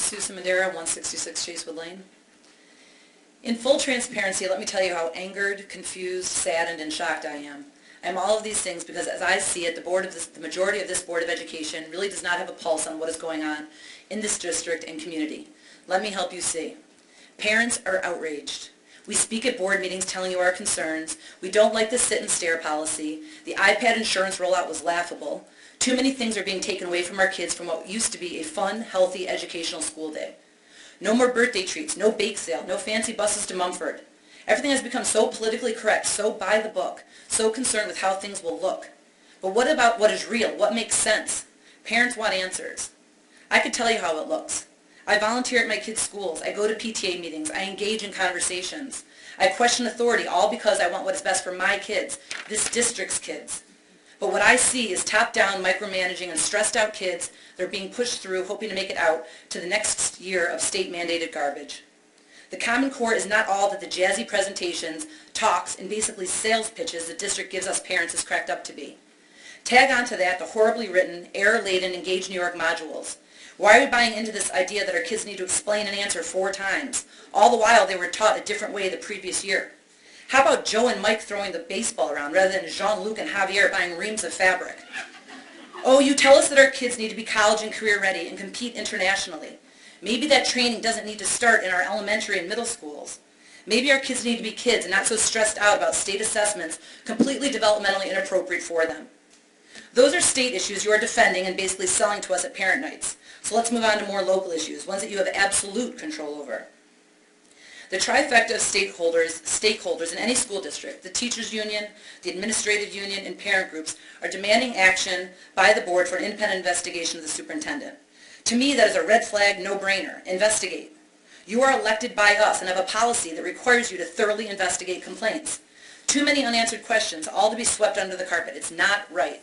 Susan Madera, 166 Chasewood Lane. In full transparency, let me tell you how angered, confused, saddened, and shocked I am. I am all of these things because, as I see it, the majority of this Board of Education really does not have a pulse on what is going on in this district and community. Let me help you see. Parents are outraged. We speak at board meetings telling you our concerns. We don't like the sit and stare policy. The iPad insurance rollout was laughable. Too many things are being taken away from our kids from what used to be a fun, healthy, educational school day. No more birthday treats, no bake sale, no fancy buses to Mumford. Everything has become so politically correct, so by the book, so concerned with how things will look. But what about what is real? What makes sense? Parents want answers. I could tell you how it looks. I volunteer at my kids' schools. I go to PTA meetings. I engage in conversations. I question authority, all because I want what is best for my kids, this district's kids. But what I see is top-down micromanaging and stressed-out kids that are being pushed through, hoping to make it out to the next year of state-mandated garbage. The Common Core is not all that the jazzy presentations, talks, and basically sales pitches the district gives us parents is cracked up to be. Tag onto that the horribly written, error-laden Engage New York modules. Why are we buying into this idea that our kids need to explain and answer 4 times, all the while they were taught a different way the previous year? How about Joe and Mike throwing the baseball around rather than Jean-Luc and Javier buying reams of fabric? Oh, you tell us that our kids need to be college and career ready and compete internationally. Maybe that training doesn't need to start in our elementary and middle schools. Maybe our kids need to be kids and not so stressed out about state assessments, completely developmentally inappropriate for them. Those are state issues you are defending and basically selling to us at parent nights. So let's move on to more local issues, ones that you have absolute control over. The trifecta of stakeholders in any school district, the teachers union, the administrative union, and parent groups are demanding action by the board for an independent investigation of the superintendent. To me, that is a red flag, no-brainer. Investigate. You are elected by us and have a policy that requires you to thoroughly investigate complaints. Too many unanswered questions, all to be swept under the carpet. It's not right.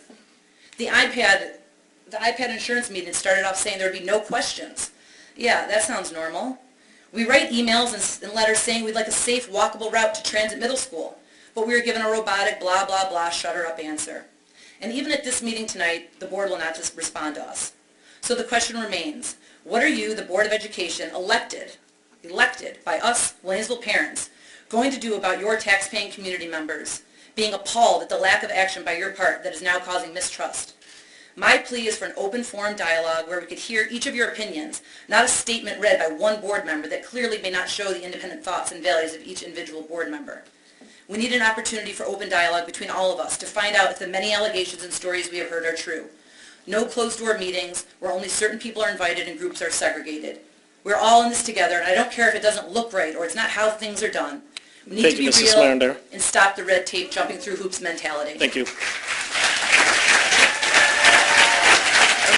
The iPad insurance meeting started off saying there would be no questions. Yeah, that sounds normal. We write emails and letters saying we'd like a safe, walkable route to Transit Middle School, but we were given a robotic, blah, blah, blah, shut her up answer. And even at this meeting tonight, the board will not just respond to us. So the question remains, what are you, the Board of Education, elected by us, Waynesville parents, going to do about your taxpaying community members being appalled at the lack of action by your part that is now causing mistrust? My plea is for an open forum dialogue where we could hear each of your opinions, not a statement read by one board member that clearly may not show the independent thoughts and values of each individual board member. We need an opportunity for open dialogue between all of us to find out if the many allegations and stories we have heard are true. No closed-door meetings where only certain people are invited and groups are segregated. We're all in this together, and I don't care if it doesn't look right or it's not how things are done. We need to be real and stop the red tape jumping through hoops mentality. Thank you.